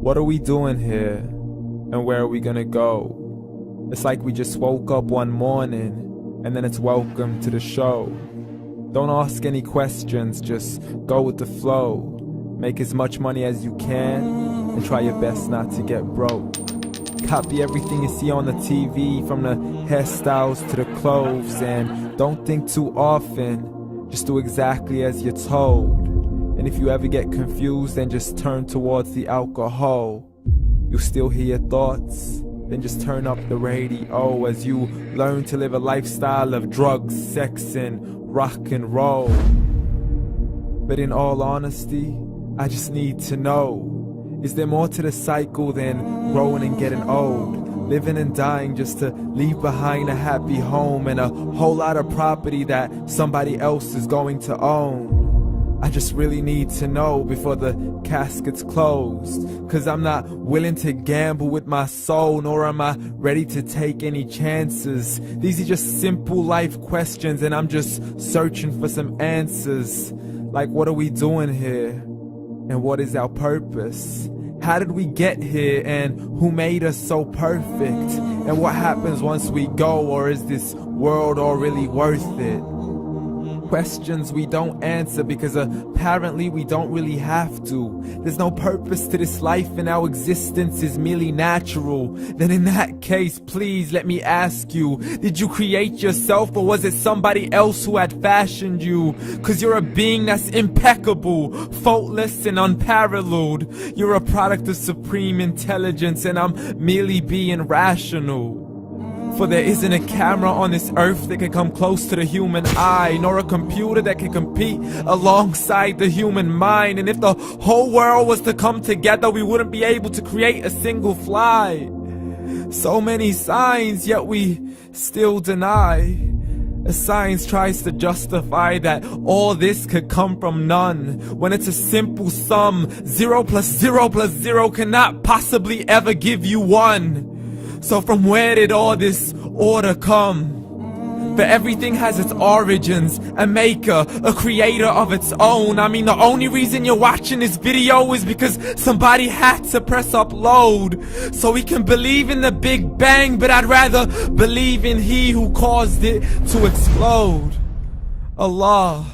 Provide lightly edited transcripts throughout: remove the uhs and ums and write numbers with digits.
What are we doing here? And where are we gonna go? It's like we just woke up one morning and then it's welcome to the show. Don't ask any questions, just go with the flow. Make as much money as you can and try your best not to get broke. Copy everything you see on the TV, from the hairstyles to the clothes, and don't think too often, just do exactly as you're told. And if you ever get confused, then just turn towards the alcohol. You'll still hear your thoughts, then just turn up the radio as you learn to live a lifestyle of drugs, sex, and rock and roll. But in all honesty, I just need to know, is there more to the cycle than growing and getting old? Living and dying just to leave behind a happy home and a whole lot of property that somebody else is going to own. I just really need to know before the casket's closed, 'cause I'm not willing to gamble with my soul, nor am I ready to take any chances. These are just simple life questions and I'm just searching for some answers. Like, what are we doing here? And what is our purpose? How did we get here, and who made us so perfect? And what happens once we go, or is this world all really worth it? Questions we don't answer because apparently we don't really have to. There's no purpose to this life and our existence is merely natural. Then in that case, please let me ask you, did you create yourself, or was it somebody else who had fashioned you? 'Cause you're a being that's impeccable, faultless and unparalleled. You're a product of supreme intelligence and I'm merely being rational. For there isn't a camera on this earth that can come close to the human eye, nor a computer that can compete alongside the human mind. And if the whole world was to come together, we wouldn't be able to create a single fly. So many signs, yet we still deny. As science tries to justify that all this could come from none, when it's a simple sum. 0 plus 0 plus 0 cannot possibly ever give you 1. So from where did all this order come? For everything has its origins, a maker, a creator of its own. I mean, the only reason you're watching this video is because somebody had to press upload. So we can believe in the Big Bang, but I'd rather believe in He who caused it to explode. Allah,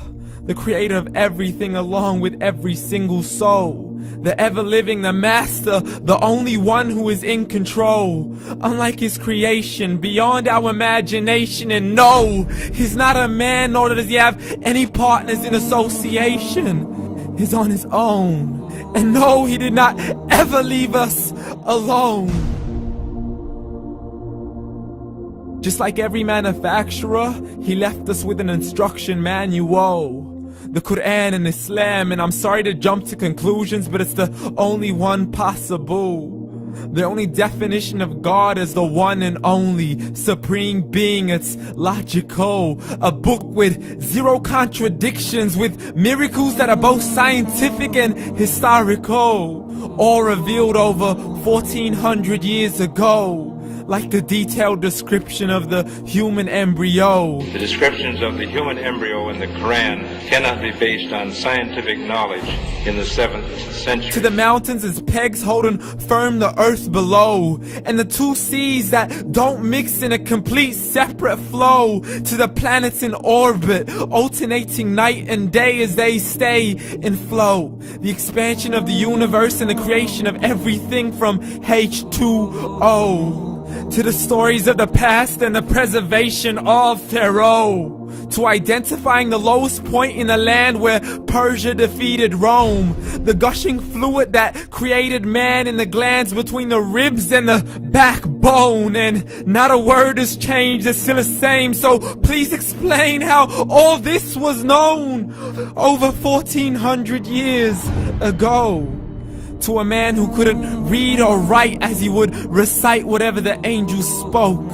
the creator of everything along with every single soul. The ever-living, the master, the only one who is in control. Unlike his creation, beyond our imagination. And no, he's not a man, nor does he have any partners in association. He's on his own. And no, he did not ever leave us alone. Just like every manufacturer, he left us with an instruction manual. The Quran and Islam, and I'm sorry to jump to conclusions, but it's the only one possible. The only definition of God is the one and only supreme being. It's logical, a book with 0 contradictions, with miracles that are both scientific and historical, all revealed over 1400 years ago. Like the detailed description of the human embryo. The descriptions of the human embryo in the Quran cannot be based on scientific knowledge in the 7th century. To the mountains as pegs holding firm the earth below, and the 2 seas that don't mix in a complete separate flow. To the planets in orbit, alternating night and day as they stay in flow. The expansion of the universe and the creation of everything from H2O. To the stories of the past and the preservation of Pharaoh. To identifying the lowest point in the land where Persia defeated Rome. The gushing fluid that created man in the glands between the ribs and the backbone. And not a word has changed, it's still the same. So please explain how all this was known over 1400 years ago. To a man who couldn't read or write, as he would recite whatever the angels spoke.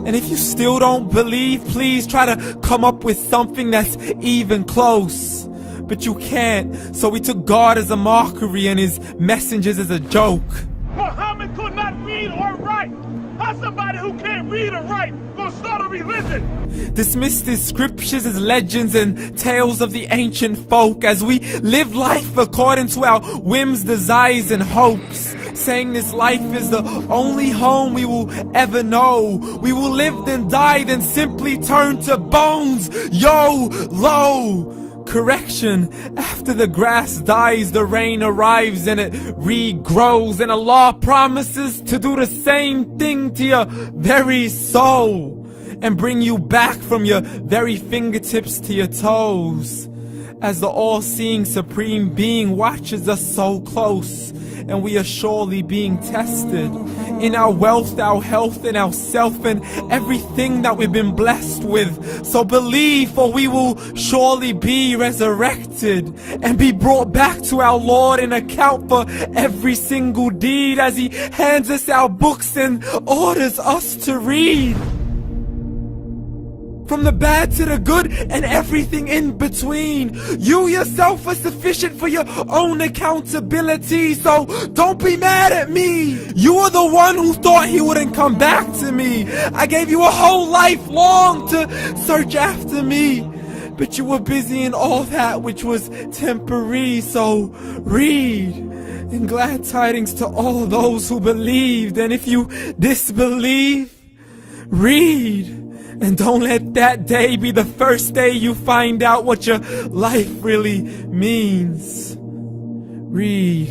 And if you still don't believe, please try to come up with something that's even close. But you can't, so we took God as a mockery and his messengers as a joke. Muhammad could not read or write. How somebody who can't read or write gonna start a religion? Dismissed his scriptures as legends and tales of the ancient folk, as we live life according to our whims, desires, and hopes. saying this life is the only home we will ever know. We will live then die, then simply turn to bones. YOLO! Correction, after the grass dies, the rain arrives and it regrows, and Allah promises to do the same thing to your very soul and bring you back from your very fingertips to your toes, as the all-seeing supreme being watches us so close, and we are surely being tested in our wealth, our health, and our self, and everything that we've been blessed with. So believe, for we will surely be resurrected and be brought back to our Lord and account for every single deed, as He hands us our books and orders us to read. From the bad to the good and everything in between. You yourself are sufficient for your own accountability, so don't be mad at me. You are the one who thought He wouldn't come back to me. I gave you a whole life long to search after me, but you were busy in all that which was temporary. So read, and glad tidings to all those who believed. And if you disbelieve, read. And don't let that day be the first day you find out what your life really means. Read.